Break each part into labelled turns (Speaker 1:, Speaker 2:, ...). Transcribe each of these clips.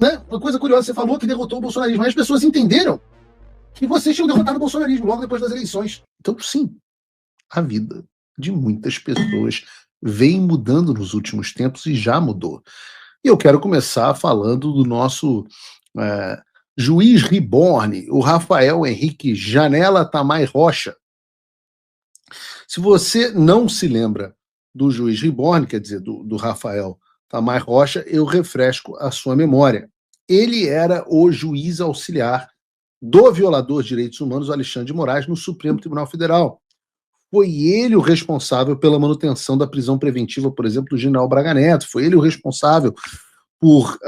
Speaker 1: Né? Uma coisa curiosa, você falou que derrotou o bolsonarismo, mas as pessoas entenderam que vocês tinham derrotado o bolsonarismo logo depois das eleições. Então, sim, a vida de muitas pessoas vem mudando nos últimos tempos e já mudou. E eu quero começar falando do nosso juiz reborn, o Rafael Henrique Janela Tamay Rocha. Se você não se lembra do juiz reborn, quer dizer, do Rafael Tamay Rocha, eu refresco a sua memória. Ele era o juiz auxiliar do violador de direitos humanos, Alexandre de Moraes, no Supremo Tribunal Federal. Foi ele o responsável pela manutenção da prisão preventiva, por exemplo, do general Braga Neto. Foi ele o responsável por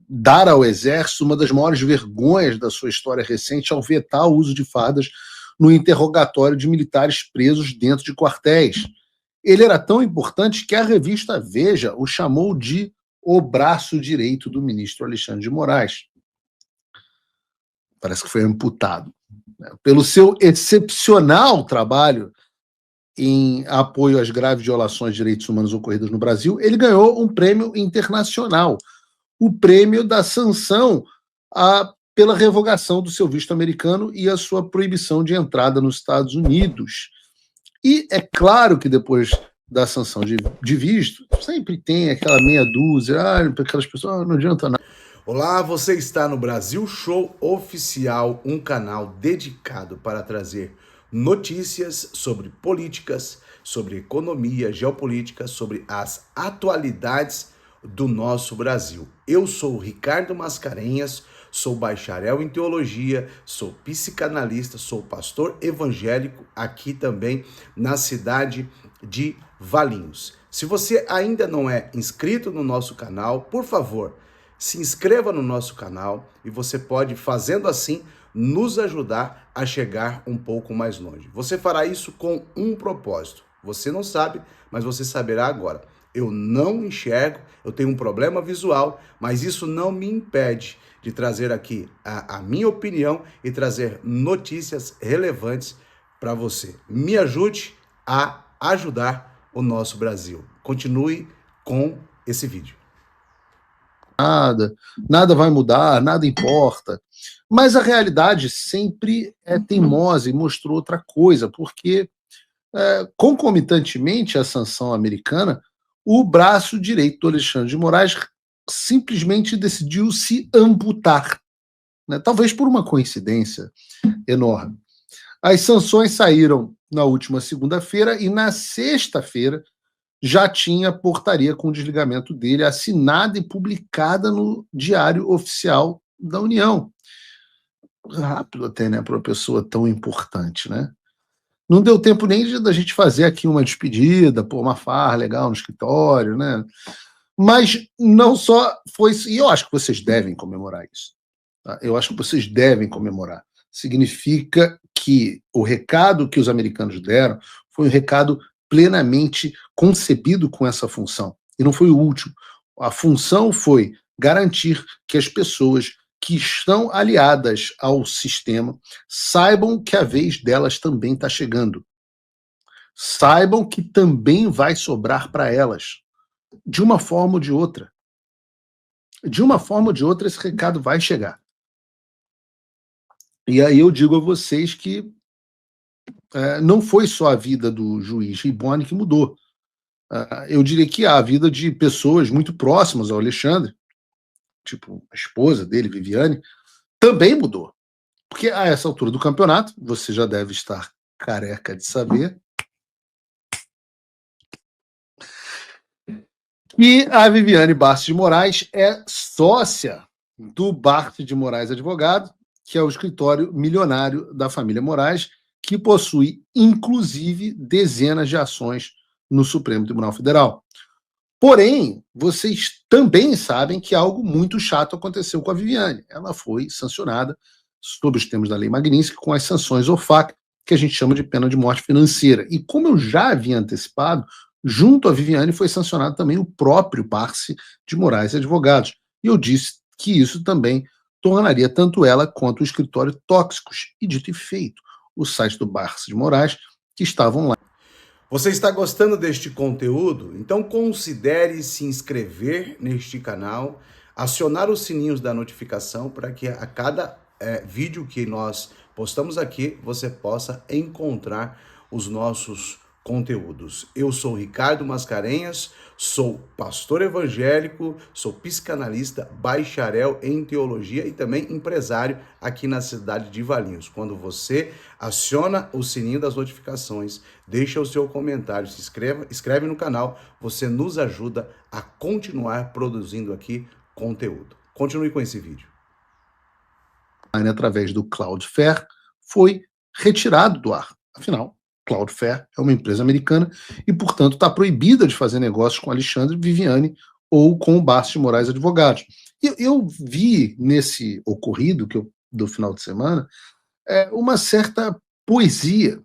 Speaker 1: dar ao Exército uma das maiores vergonhas da sua história recente ao vetar o uso de fardas no interrogatório de militares presos dentro de quartéis. Ele era tão importante que a revista Veja o chamou de o braço direito do ministro Alexandre de Moraes. Parece que foi amputado. Pelo seu excepcional trabalho em apoio às graves violações de direitos humanos ocorridas no Brasil, ele ganhou um prêmio internacional, o prêmio da sanção pela revogação do seu visto americano e a sua proibição de entrada nos Estados Unidos. E é claro que depois da sanção de visto, sempre tem aquela meia dúzia, aquelas pessoas, não adianta nada.
Speaker 2: Olá, você está no Brasil Show Oficial, um canal dedicado para trazer notícias sobre políticas, sobre economia, geopolítica, sobre as atualidades do nosso Brasil. Eu sou o Ricardo Mascarenhas, sou bacharel em teologia, sou psicanalista, sou pastor evangélico aqui também na cidade de Valinhos. Se você ainda não é inscrito no nosso canal, por favor, se inscreva no nosso canal e você pode, fazendo assim, nos ajudar a chegar um pouco mais longe. Você fará isso com um propósito. Você não sabe, mas você saberá agora. Eu não enxergo, eu tenho um problema visual, mas isso não me impede de trazer aqui a minha opinião e trazer notícias relevantes para você. Me ajude a ajudar o nosso Brasil. Continue com esse vídeo.
Speaker 1: Nada vai mudar, nada importa. Mas a realidade sempre é teimosa e mostrou outra coisa, porque, concomitantemente à sanção americana, o braço direito do Alexandre de Moraes simplesmente decidiu se amputar, né? Talvez por uma coincidência enorme. As sanções saíram na última segunda-feira e na sexta-feira já tinha portaria com o desligamento dele assinada e publicada no Diário Oficial da União. Rápido até, né, para uma pessoa tão importante, né? Não deu tempo nem da gente fazer aqui uma despedida, pôr uma farra legal no escritório, né? Mas não só foi isso, e eu acho que vocês devem comemorar isso. Tá? Eu acho que vocês devem comemorar. Significa que o recado que os americanos deram foi um recado plenamente concebido com essa função. E não foi o último. A função foi garantir que as pessoas que estão aliadas ao sistema saibam que a vez delas também está chegando. Saibam que também vai sobrar para elas. De uma forma ou de outra. De uma forma ou de outra, esse recado vai chegar. E aí eu digo a vocês que não foi só a vida do juiz Riboni que mudou. Eu diria que a vida de pessoas muito próximas ao Alexandre, tipo a esposa dele, Viviane, também mudou. Porque a essa altura do campeonato, você já deve estar careca de saber, e a Viviane Barça de Moraes é sócia do Barça de Moraes Advogado, que é o escritório milionário da família Moraes, que possui, inclusive, dezenas de ações no Supremo Tribunal Federal. Porém, vocês também sabem que algo muito chato aconteceu com a Viviane. Ela foi sancionada, sob os termos da Lei Magnitsky, com as sanções OFAC, que a gente chama de pena de morte financeira. E como eu já havia antecipado, junto à Viviane foi sancionado também o próprio Barça de Moraes Advogados. E eu disse que isso também tornaria tanto ela quanto o escritório tóxicos. E dito e feito, o site do Barça de Moraes, que estavam lá.
Speaker 2: Você está gostando deste conteúdo? Então considere se inscrever neste canal, acionar os sininhos da notificação para que a cada vídeo que nós postamos aqui, você possa encontrar os nossos conteúdos. Eu sou Ricardo Mascarenhas, sou pastor evangélico, sou psicanalista, bacharel em teologia e também empresário aqui na cidade de Valinhos. Quando você aciona o sininho das notificações, deixa o seu comentário, se inscreve no canal, você nos ajuda a continuar produzindo aqui conteúdo. Continue com esse vídeo.
Speaker 1: Através do Cloudflare foi retirado do ar. Afinal, Cloudflare é uma empresa americana e, portanto, está proibida de fazer negócios com Alexandre Viviani ou com o Barço de Moraes Advogados. Eu vi nesse ocorrido do final de semana uma certa poesia,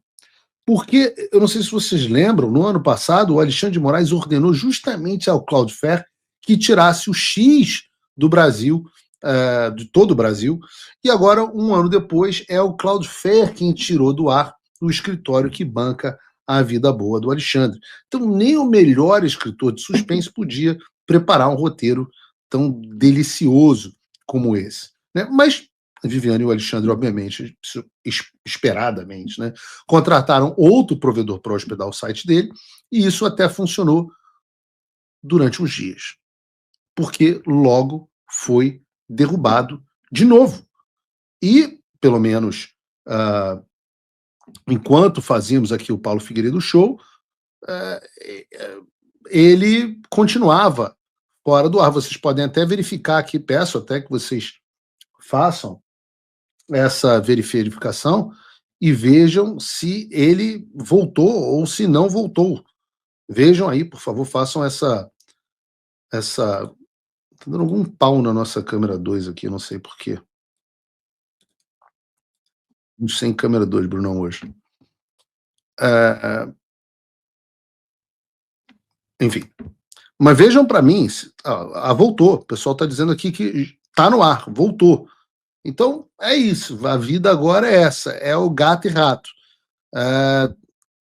Speaker 1: porque, eu não sei se vocês lembram, no ano passado, o Alexandre de Moraes ordenou justamente ao Cloudflare que tirasse o X do Brasil, de todo o Brasil, e agora, um ano depois, é o Cloudflare quem tirou do ar o escritório que banca a vida boa do Alexandre. Então, nem o melhor escritor de suspense podia preparar um roteiro tão delicioso como esse, né? Mas a Viviane e o Alexandre, obviamente, esperadamente, né, contrataram outro provedor para hospedar o site dele, e isso até funcionou durante uns dias, porque logo foi derrubado de novo. E, pelo menos, enquanto fazíamos aqui o Paulo Figueiredo Show, ele continuava fora do ar. Vocês podem até verificar aqui, peço até que vocês façam essa verificação e vejam se ele voltou ou se não voltou. Vejam aí, por favor, façam essa... Tá dando algum pau na nossa câmera 2 aqui, não sei porquê. Sem câmera 2, Brunão, hoje. Enfim. Mas vejam para mim, voltou. O pessoal está dizendo aqui que está no ar, voltou. Então, é isso. A vida agora é essa. É o gato e rato.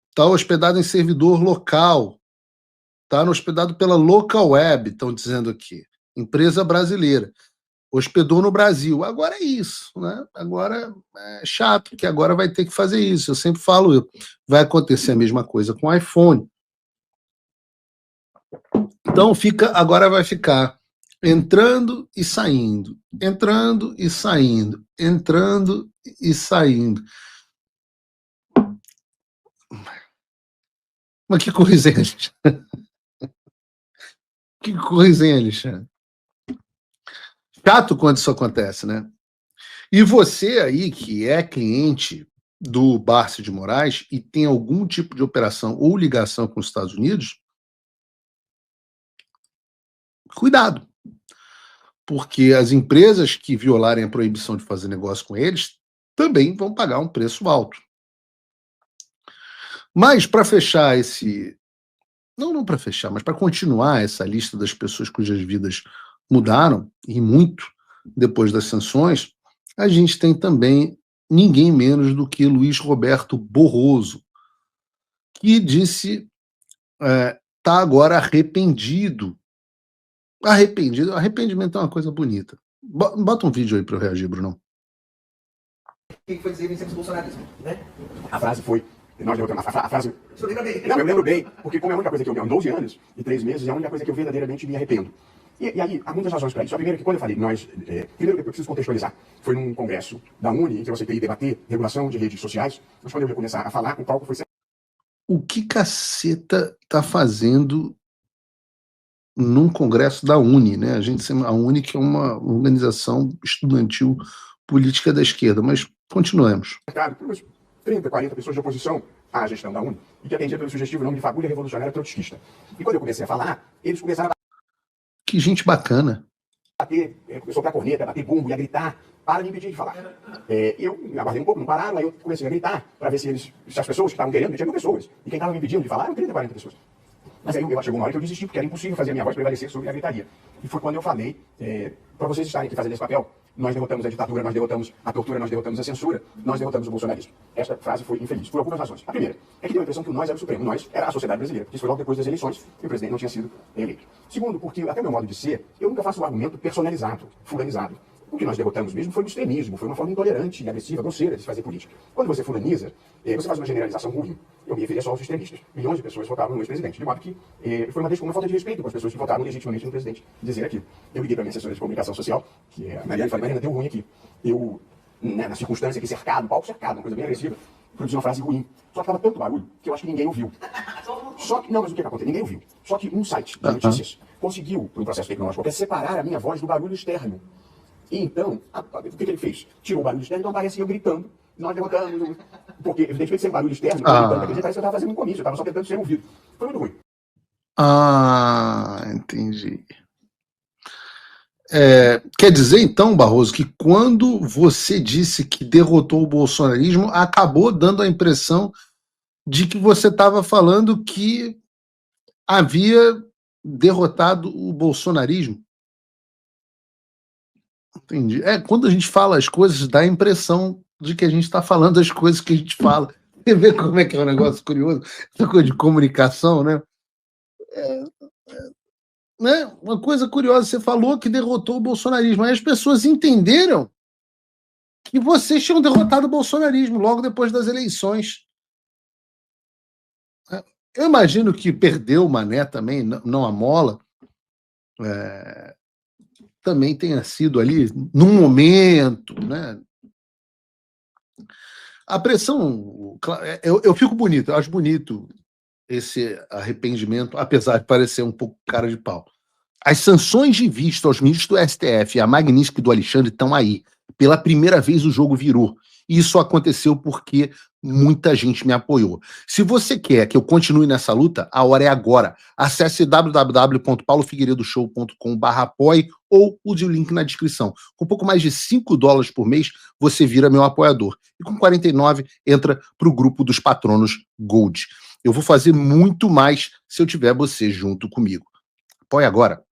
Speaker 1: Está hospedado em servidor local. Está hospedado pela Local Web, estão dizendo aqui. Empresa brasileira. Hospedou no Brasil. Agora é isso, né? Agora é chato, porque agora vai ter que fazer isso. Eu sempre falo, vai acontecer a mesma coisa com o iPhone. Então agora vai ficar entrando e saindo, entrando e saindo, entrando e saindo. Mas que coisa, hein, Alexandre? Que coisa, hein, Alexandre? Chato quando isso acontece, né? E você aí que é cliente do Barço de Moraes e tem algum tipo de operação ou ligação com os Estados Unidos, cuidado. Porque as empresas que violarem a proibição de fazer negócio com eles também vão pagar um preço alto. Mas para fechar não para fechar, mas para continuar essa lista das pessoas cujas vidas mudaram, e muito, depois das sanções, a gente tem também ninguém menos do que Luiz Roberto Barroso, que disse tá agora arrependido. Arrependimento é uma coisa bonita. Bota um vídeo aí para eu reagir, Brunão.
Speaker 3: O que foi dizer vencemos o bolsonarismo, né?
Speaker 4: A frase foi... Nós derrotamos a frase...
Speaker 3: O senhor lembra bem?
Speaker 4: Não, eu lembro bem, porque como é a única coisa que eu vi há 12 anos e 3 meses, é a única coisa que eu verdadeiramente me arrependo. E aí, há muitas razões para isso. A primeira é que quando eu falei, primeiro eu preciso contextualizar. Foi num congresso da Uni, em que eu aceitei debater regulação de redes sociais, mas quando eu ia começar a falar, o palco foi...
Speaker 1: O que caceta tá fazendo num congresso da Uni, né? A Uni que é uma organização estudantil política da esquerda, mas continuemos.
Speaker 4: Umas 30, 40 pessoas de oposição à gestão da Uni, e que atendia pelo sugestivo nome de fagulha revolucionária trotskista. E quando eu comecei a falar, eles começaram a
Speaker 1: Que gente bacana.
Speaker 4: bater, soprar corneta, bater bumbo e a gritar para me impedir de falar. Eu aguardei um pouco, não pararam, aí eu comecei a gritar para ver se as pessoas que estavam querendo, tinha 1000 pessoas, e quem estava me impedindo de falar eram 30, 40 pessoas. Mas aí chegou uma hora que eu desisti, porque era impossível fazer a minha voz prevalecer sobre a gritaria. E foi quando eu falei, para vocês estarem aqui fazendo esse papel, nós derrotamos a ditadura, nós derrotamos a tortura, nós derrotamos a censura, nós derrotamos o bolsonarismo. Esta frase foi infeliz, por algumas razões. A primeira é que deu a impressão que o nós era o Supremo, nós era a sociedade brasileira, porque isso foi logo depois das eleições e o presidente não tinha sido eleito. Segundo, porque até o meu modo de ser, eu nunca faço um argumento personalizado, fulanizado. O que nós derrotamos mesmo foi o extremismo, foi uma forma intolerante, agressiva, grosseira de se fazer política. Quando você fulaniza, você faz uma generalização ruim. Eu me referia só aos extremistas. Milhões de pessoas votavam no ex-presidente. De modo que foi uma falta de respeito com as pessoas que votaram legitimamente no presidente dizer aquilo. Eu liguei para a minha assessora de comunicação social, que é a Mariana, e falei, Mariana, deu ruim aqui. Eu, na circunstância aqui, cercado, palco cercado, uma coisa bem agressiva, produzi uma frase ruim. Só que estava tanto barulho que eu acho que ninguém ouviu. Só que, não, mas o que aconteceu? Ninguém ouviu. Só que um site de notícias conseguiu, por um processo tecnológico qualquer, separar a minha voz do barulho externo. E então, o que ele fez? Tirou o barulho externo, então parecia eu gritando. Nós derrotamos. Porque, evidentemente, sem barulho externo, gritando, parece que eu estava fazendo um comício, eu estava só tentando ser ouvido. Foi muito ruim.
Speaker 1: Entendi. Quer dizer, então, Barroso, que quando você disse que derrotou o bolsonarismo, acabou dando a impressão de que você estava falando que havia derrotado o bolsonarismo. Entendi. Quando a gente fala as coisas, dá a impressão de que a gente está falando as coisas que a gente fala. Você vê como é que é um negócio curioso? Essa coisa de comunicação, né? Uma coisa curiosa, você falou que derrotou o bolsonarismo, aí as pessoas entenderam que vocês tinham derrotado o bolsonarismo logo depois das eleições. Eu imagino que perdeu o Mané também, não a Mola, também tenha sido ali, num momento, né? A pressão, eu fico bonito, eu acho bonito esse arrependimento, apesar de parecer um pouco cara de pau. As sanções de vista aos ministros do STF e a Magnífica do Alexandre estão aí. Pela primeira vez o jogo virou. Isso aconteceu porque muita gente me apoiou. Se você quer que eu continue nessa luta, a hora é agora. Acesse www.paulofigueiredoshow.com/apoie ou use o link na descrição. Com pouco mais de $5 por mês, você vira meu apoiador. E com 49, entra para o grupo dos patronos Gold. Eu vou fazer muito mais se eu tiver você junto comigo. Apoie agora.